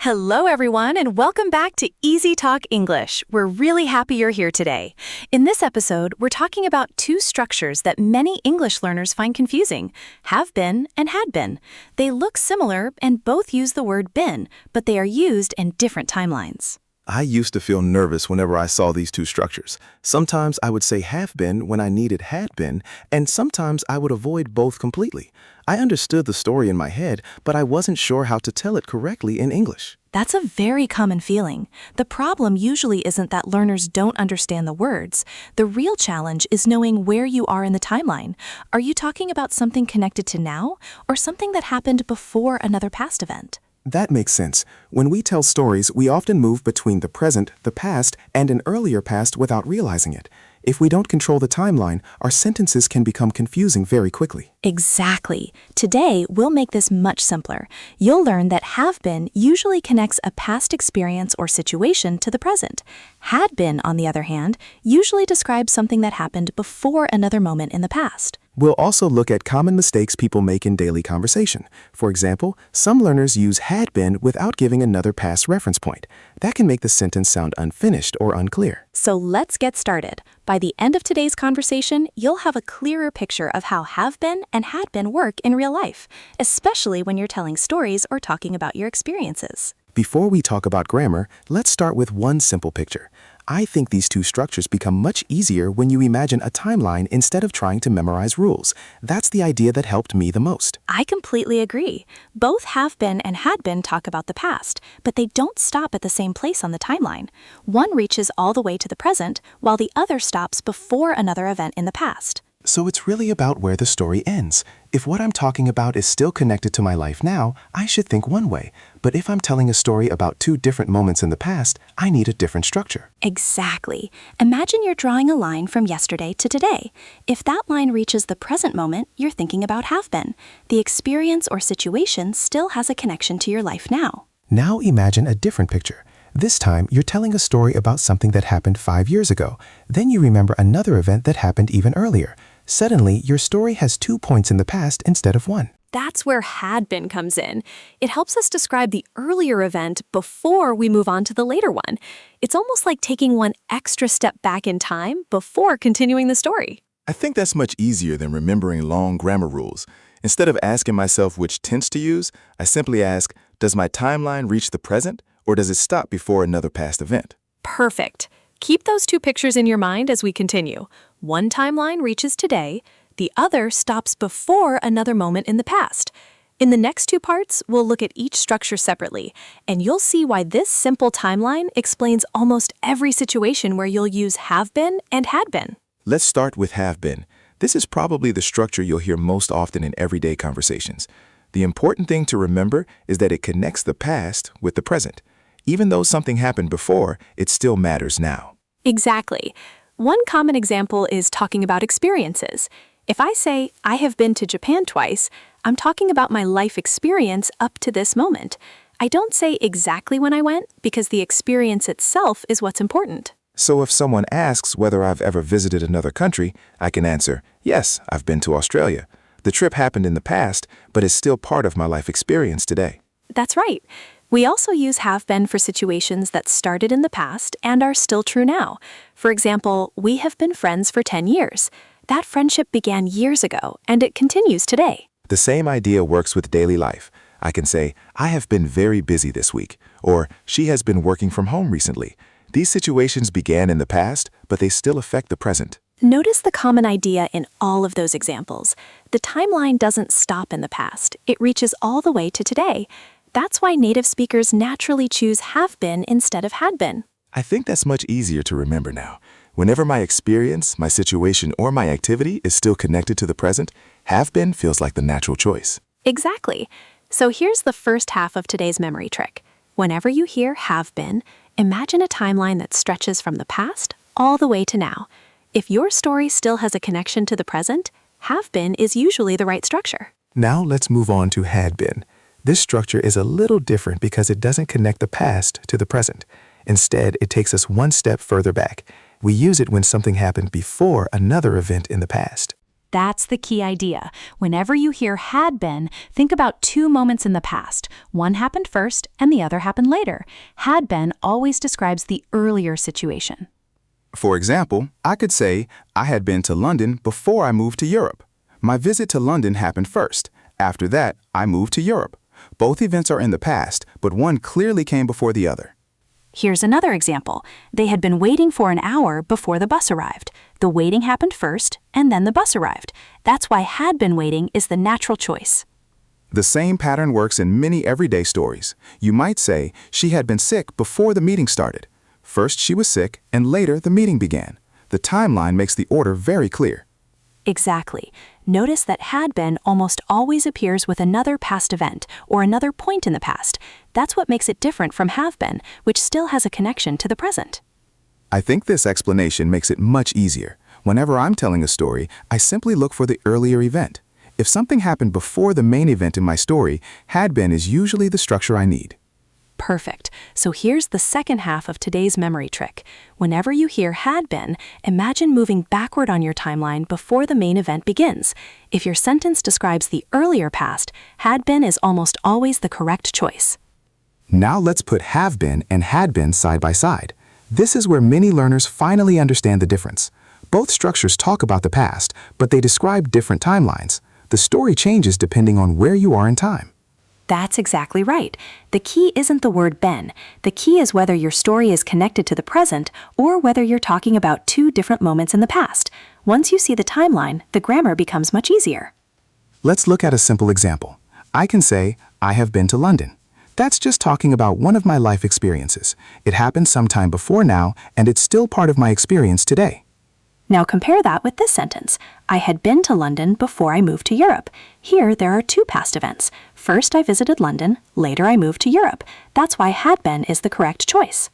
Hello, everyone, and welcome back to EasyTalk English. We're really happy you're here today. In this episode, we're talking about two structures that many English learners find confusing, have been and had been. They look similar and both use the word been, but they are used in different timelines. I used to feel nervous whenever I saw these two structures. Sometimes I would say have been when I needed had been, and sometimes I would avoid both completely. I understood the story in my head, but I wasn't sure how to tell it correctly in English. That's a very common feeling. The problem usually isn't that learners don't understand the words. The real challenge is knowing where you are in the timeline. Are you talking about something connected to now, or something that happened before another past event? That makes sense. When we tell stories, we often move between the present, the past, and an earlier past without realizing it. If we don't control the timeline, our sentences can become confusing very quickly. Exactly. Today, we'll make this much simpler. You'll learn that have been usually connects a past experience or situation to the present. Had been, on the other hand, usually describes something that happened before another moment in the past. We'll also look at common mistakes people make in daily conversation. For example, some learners use had been without giving another past reference point. That can make the sentence sound unfinished or unclear. So let's get started. By the end of today's conversation, you'll have a clearer picture of how have been and had been work in real life, especially when you're telling stories or talking about your experiences. Before we talk about grammar, let's start with one simple picture. I think these two structures become much easier when you imagine a timeline instead of trying to memorize rules. That's the idea that helped me the most. I completely agree. Both have been and had been talk about the past, but they don't stop at the same place on the timeline. One reaches all the way to the present, while the other stops before another event in the past. So it's really about where the story ends. If what I'm talking about is still connected to my life now, I should think one way. But if I'm telling a story about two different moments in the past, I need a different structure. Exactly. Imagine you're drawing a line from yesterday to today. If that line reaches the present moment, you're thinking about have been. The experience or situation still has a connection to your life now. Now imagine a different picture. This time, you're telling a story about something that happened 5 years ago. Then you remember another event that happened even earlier. Suddenly, your story has 2 points in the past instead of one. That's where had been comes in. It helps us describe the earlier event before we move on to the later one. It's almost like taking one extra step back in time before continuing the story. I think that's much easier than remembering long grammar rules. Instead of asking myself which tense to use, I simply ask, does my timeline reach the present, or does it stop before another past event? Perfect. Keep those two pictures in your mind as we continue. One timeline reaches today, the other stops before another moment in the past. In the next two parts, we'll look at each structure separately, and you'll see why this simple timeline explains almost every situation where you'll use have been and had been. Let's start with have been. This is probably the structure you'll hear most often in everyday conversations. The important thing to remember is that it connects the past with the present. Even though something happened before, it still matters now. Exactly. One common example is talking about experiences. If I say, I have been to Japan twice, I'm talking about my life experience up to this moment. I don't say exactly when I went because the experience itself is what's important. So if someone asks whether I've ever visited another country, I can answer, yes, I've been to Australia. The trip happened in the past, but is still part of my life experience today. That's right. We also use have been for situations that started in the past and are still true now. For example, we have been friends for 10 years. That friendship began years ago, and it continues today. The same idea works with daily life. I can say, I have been very busy this week, or she has been working from home recently. These situations began in the past, but they still affect the present. Notice the common idea in all of those examples. The timeline doesn't stop in the past. It reaches all the way to today. That's why native speakers naturally choose have been instead of had been. I think that's much easier to remember now. Whenever my experience, my situation, or my activity is still connected to the present, have been feels like the natural choice. Exactly. So here's the first half of today's memory trick. Whenever you hear have been, imagine a timeline that stretches from the past all the way to now. If your story still has a connection to the present, have been is usually the right structure. Now let's move on to had been. This structure is a little different because it doesn't connect the past to the present. Instead, it takes us one step further back. We use it when something happened before another event in the past. That's the key idea. Whenever you hear had been, think about two moments in the past. One happened first and the other happened later. Had been always describes the earlier situation. For example, I could say, I had been to London before I moved to Europe. My visit to London happened first. After that, I moved to Europe. Both events are in the past, but one clearly came before the other. Here's another example. They had been waiting for an hour before the bus arrived. The waiting happened first, and then the bus arrived. That's why had been waiting is the natural choice. The same pattern works in many everyday stories. You might say, she had been sick before the meeting started. First she was sick, and later the meeting began. The timeline makes the order very clear. Exactly. Notice that had been almost always appears with another past event or another point in the past. That's what makes it different from have been, which still has a connection to the present. I think this explanation makes it much easier. Whenever I'm telling a story, I simply look for the earlier event. If something happened before the main event in my story, had been is usually the structure I need. Perfect. So here's the second half of today's memory trick. Whenever you hear had been, imagine moving backward on your timeline before the main event begins. If your sentence describes the earlier past, had been is almost always the correct choice. Now let's put have been and had been side by side. This is where many learners finally understand the difference. Both structures talk about the past, but they describe different timelines. The story changes depending on where you are in time. That's exactly right. The key isn't the word been. The key is whether your story is connected to the present or whether you're talking about two different moments in the past. Once you see the timeline, the grammar becomes much easier. Let's look at a simple example. I can say, I have been to London. That's just talking about one of my life experiences. It happened sometime before now, and it's still part of my experience today. Now compare that with this sentence. I had been to London before I moved to Europe. Here there are two past events. First I visited London, later I moved to Europe. That's why had been is the correct choice.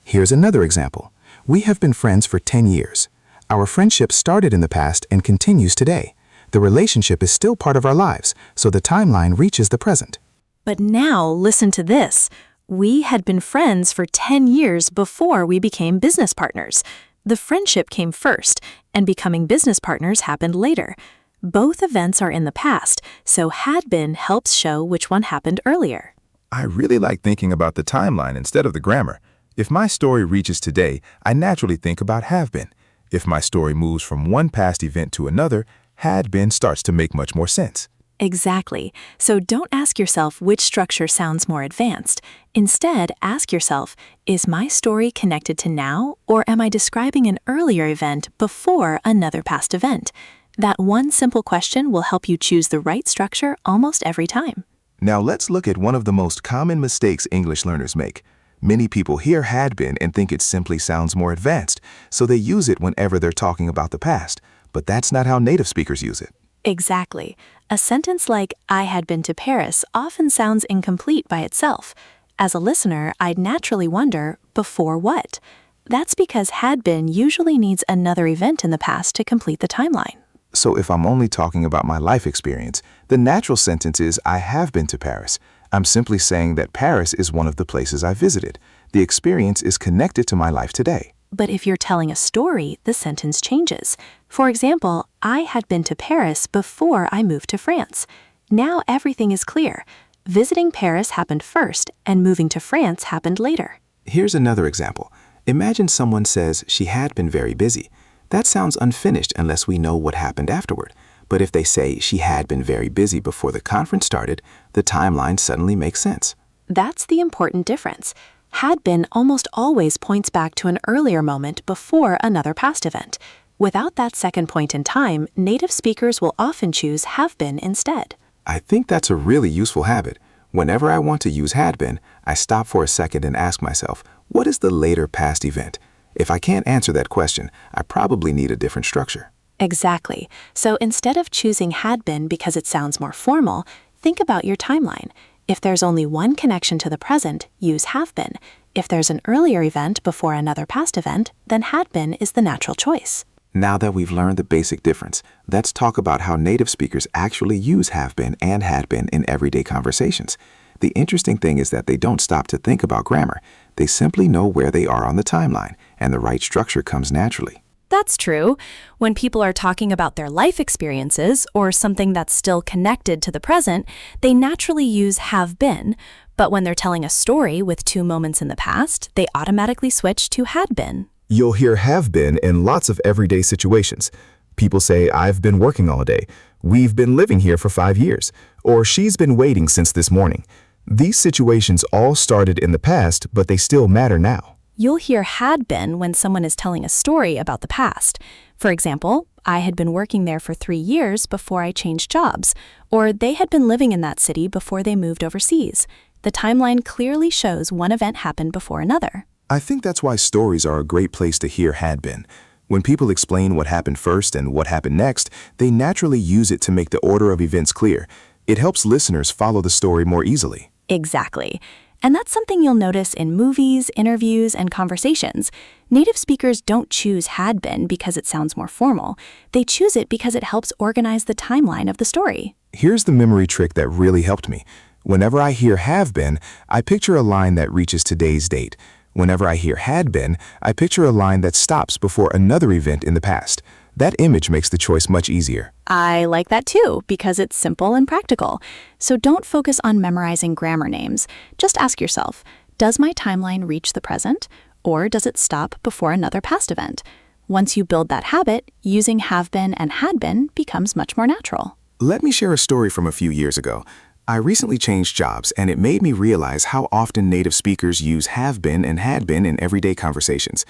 Here's another example. We have been friends for 10 years. Our friendship started in the past and continues today. The relationship is still part of our lives, so the timeline reaches the present. But now listen to this. We had been friends for 10 years before we became business partners. The friendship came first, and becoming business partners happened later. Both events are in the past, so had been helps show which one happened earlier. I really like thinking about the timeline instead of the grammar. If my story reaches today, I naturally think about have been. If my story moves from one past event to another, had been starts to make much more sense. Exactly. So don't ask yourself which structure sounds more advanced. Instead, ask yourself, is my story connected to now, or am I describing an earlier event before another past event? That one simple question will help you choose the right structure almost every time. Now let's look at one of the most common mistakes English learners make. Many people hear had been and think it simply sounds more advanced, so they use it whenever they're talking about the past. But that's not how native speakers use it. Exactly. A sentence like, I had been to Paris often sounds incomplete by itself. As a listener, I'd naturally wonder, before what? That's because had been usually needs another event in the past to complete the timeline. So if I'm only talking about my life experience, the natural sentence is, I have been to Paris. I'm simply saying that Paris is one of the places I visited. The experience is connected to my life today. But if you're telling a story, the sentence changes. For example, I had been to Paris before I moved to France. Now everything is clear. Visiting Paris happened first, and moving to France happened later. Here's another example. Imagine someone says she had been very busy. That sounds unfinished unless we know what happened afterward. But if they say she had been very busy before the conference started, the timeline suddenly makes sense. That's the important difference. Had been almost always points back to an earlier moment before another past event. Without that second point in time, native speakers will often choose have been instead. I think that's a really useful habit. Whenever I want to use had been, I stop for a second and ask myself, what is the later past event? If I can't answer that question, I probably need a different structure. Exactly. So instead of choosing had been because it sounds more formal, think about your timeline. If there's only one connection to the present, use have been. If there's an earlier event before another past event, then had been is the natural choice. Now that we've learned the basic difference, let's talk about how native speakers actually use have been and had been in everyday conversations. The interesting thing is that they don't stop to think about grammar. They simply know where they are on the timeline, and the right structure comes naturally. That's true. When people are talking about their life experiences or something that's still connected to the present, they naturally use have been. But when they're telling a story with two moments in the past, they automatically switch to had been. You'll hear have been in lots of everyday situations. People say, I've been working all day. We've been living here for 5 years. Or she's been waiting since this morning. These situations all started in the past, but they still matter now. You'll hear had been when someone is telling a story about the past. For example, I had been working there for 3 years before I changed jobs, or they had been living in that city before they moved overseas. The timeline clearly shows one event happened before another. I think that's why stories are a great place to hear had been. When people explain what happened first and what happened next, they naturally use it to make the order of events clear. It helps listeners follow the story more easily. Exactly. And that's something you'll notice in movies, interviews, and conversations. Native speakers don't choose had been because it sounds more formal. They choose it because it helps organize the timeline of the story. Here's the memory trick that really helped me. Whenever I hear have been, I picture a line that reaches today's date. Whenever I hear had been, I picture a line that stops before another event in the past. That image makes the choice much easier. I like that too, because it's simple and practical. So don't focus on memorizing grammar names. Just ask yourself, does my timeline reach the present, or does it stop before another past event? Once you build that habit, using have been and had been becomes much more natural. Let me share a story from a few years ago. I recently changed jobs, and it made me realize how often native speakers use have been and had been in everyday conversations.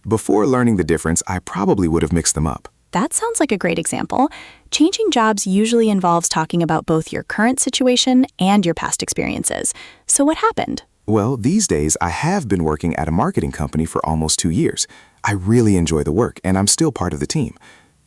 Before learning the difference, I probably would have mixed them up. That sounds like a great example. Changing jobs usually involves talking about both your current situation and your past experiences. So what happened? Well, these days, I have been working at a marketing company for almost 2 years. I really enjoy the work, and I'm still part of the team.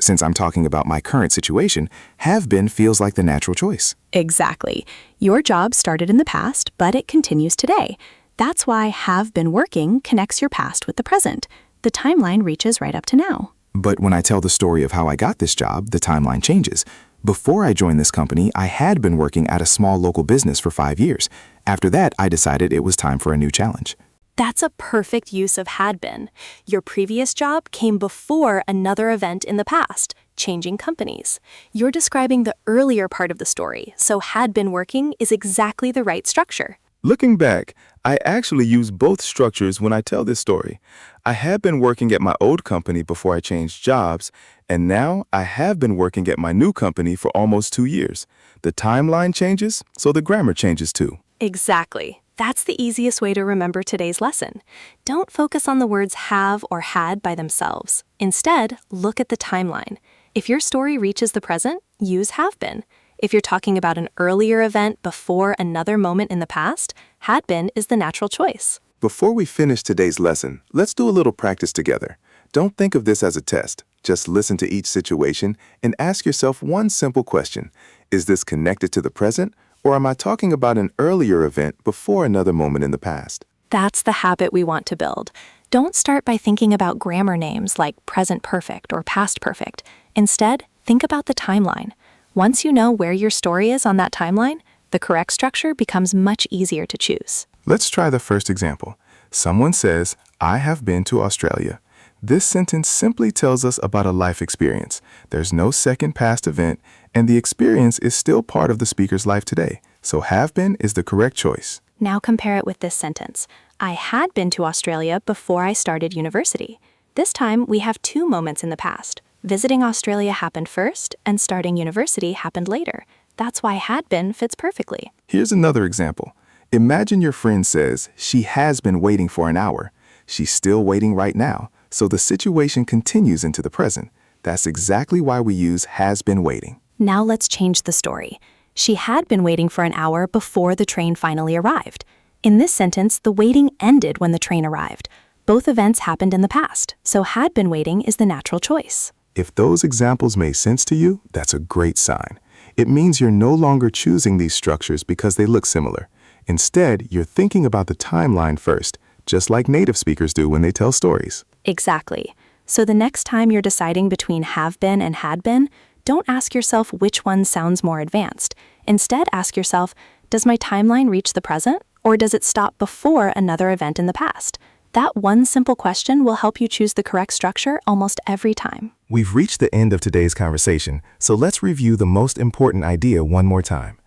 Since I'm talking about my current situation, have been feels like the natural choice. Exactly. Your job started in the past, but it continues today. That's why have been working connects your past with the present. The timeline reaches right up to now. But when I tell the story of how I got this job, the timeline changes. Before I joined this company, I had been working at a small local business for 5 years. After that, I decided it was time for a new challenge. That's a perfect use of had been. Your previous job came before another event in the past, changing companies. You're describing the earlier part of the story, so had been working is exactly the right structure. Looking back, I actually use both structures when I tell this story. I had been working at my old company before I changed jobs, and now I have been working at my new company for almost 2 years. The timeline changes, so the grammar changes too. Exactly. That's the easiest way to remember today's lesson. Don't focus on the words have or had by themselves. Instead, look at the timeline. If your story reaches the present, use have been. If you're talking about an earlier event before another moment in the past, had been is the natural choice. Before we finish today's lesson, let's do a little practice together. Don't think of this as a test. Just listen to each situation and ask yourself one simple question. Is this connected to the present, or am I talking about an earlier event before another moment in the past? That's the habit we want to build. Don't start by thinking about grammar names like present perfect or past perfect. Instead, think about the timeline. Once you know where your story is on that timeline, the correct structure becomes much easier to choose. Let's try the first example. Someone says, I have been to Australia. This sentence simply tells us about a life experience. There's no second past event, and the experience is still part of the speaker's life today. So have been is the correct choice. Now compare it with this sentence. I had been to Australia before I started university. This time, we have two moments in the past. Visiting Australia happened first, and starting university happened later. That's why had been fits perfectly. Here's another example. Imagine your friend says, she has been waiting for an hour. She's still waiting right now. So the situation continues into the present. That's exactly why we use has been waiting. Now let's change the story. She had been waiting for an hour before the train finally arrived. In this sentence, the waiting ended when the train arrived. Both events happened in the past, so had been waiting is the natural choice. If those examples made sense to you, that's a great sign. It means you're no longer choosing these structures because they look similar. Instead, you're thinking about the timeline first, just like native speakers do when they tell stories. Exactly. So the next time you're deciding between have been and had been, don't ask yourself which one sounds more advanced. Instead, ask yourself, does my timeline reach the present, or does it stop before another event in the past? That one simple question will help you choose the correct structure almost every time. We've reached the end of today's conversation, so let's review the most important idea one more time.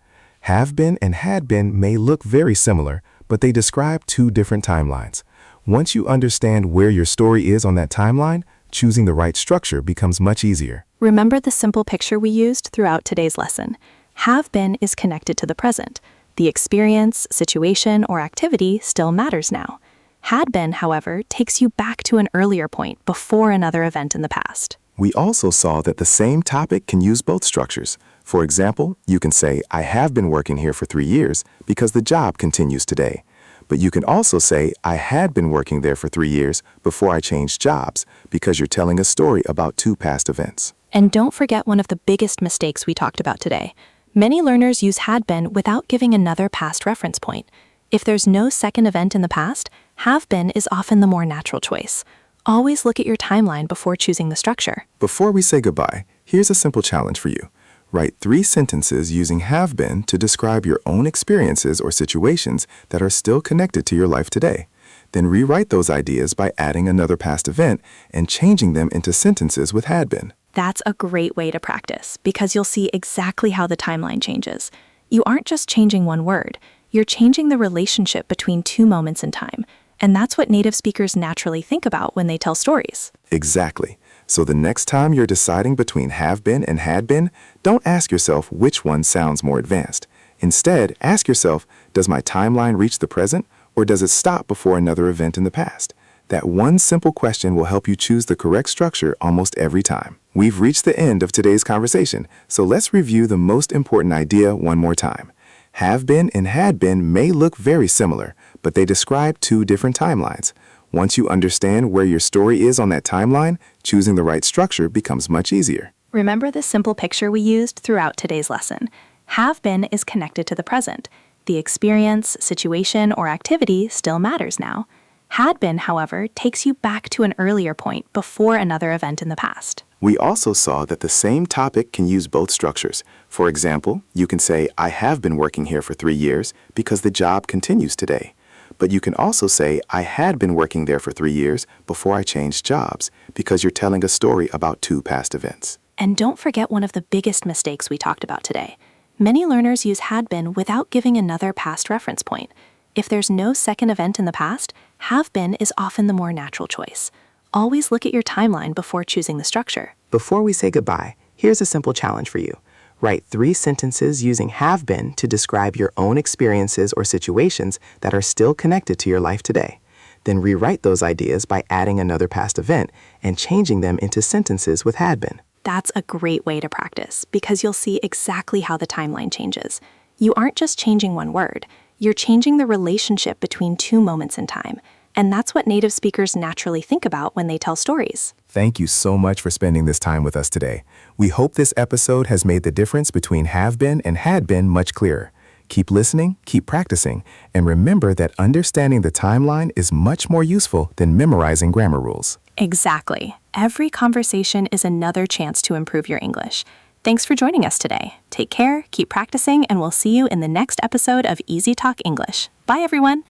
Have been and had been may look very similar, but they describe two different timelines. Once you understand where your story is on that timeline, choosing the right structure becomes much easier. Remember the simple picture we used throughout today's lesson. Have been is connected to the present. The experience, situation, or activity still matters now. Had been, however, takes you back to an earlier point before another event in the past. We also saw that the same topic can use both structures. For example, you can say, I have been working here for 3 years because the job continues today. But you can also say, I had been working there for 3 years before I changed jobs because you're telling a story about two past events. And don't forget one of the biggest mistakes we talked about today. Many learners use had been without giving another past reference point. If there's no second event in the past, have been is often the more natural choice. Always look at your timeline before choosing the structure. Before we say goodbye, here's a simple challenge for you. Write 3 sentences using have been to describe your own experiences or situations that are still connected to your life today. Then rewrite those ideas by adding another past event and changing them into sentences with had been. That's a great way to practice because you'll see exactly how the timeline changes. You aren't just changing one word, you're changing the relationship between two moments in time. And that's what native speakers naturally think about when they tell stories. Exactly. So the next time you're deciding between have been and had been, don't ask yourself which one sounds more advanced. Instead, ask yourself, does my timeline reach the present or does it stop before another event in the past? That one simple question will help you choose the correct structure almost every time. We've reached the end of today's conversation, so let's review the most important idea one more time. Have been and had been may look very similar, but they describe two different timelines. Once you understand where your story is on that timeline, choosing the right structure becomes much easier. Remember the simple picture we used throughout today's lesson. Have been is connected to the present. The experience, situation, or activity still matters now. Had been, however, takes you back to an earlier point before another event in the past. We also saw that the same topic can use both structures. For example, you can say, I have been working here for 3 years because the job continues today. But you can also say, I had been working there for 3 years before I changed jobs because you're telling a story about two past events. And don't forget one of the biggest mistakes we talked about today. Many learners use had been without giving another past reference point. If there's no second event in the past, have been is often the more natural choice. Always look at your timeline before choosing the structure. Before we say goodbye, here's a simple challenge for you. Write 3 sentences using have been to describe your own experiences or situations that are still connected to your life today. Then rewrite those ideas by adding another past event and changing them into sentences with had been. That's a great way to practice because you'll see exactly how the timeline changes. You aren't just changing one word, you're changing the relationship between two moments in time. And that's what native speakers naturally think about when they tell stories. Thank you so much for spending this time with us today. We hope this episode has made the difference between have been and had been much clearer. Keep listening, keep practicing, and remember that understanding the timeline is much more useful than memorizing grammar rules. Exactly. Every conversation is another chance to improve your English. Thanks for joining us today. Take care, keep practicing, and we'll see you in the next episode of EasyTalk English. Bye, everyone.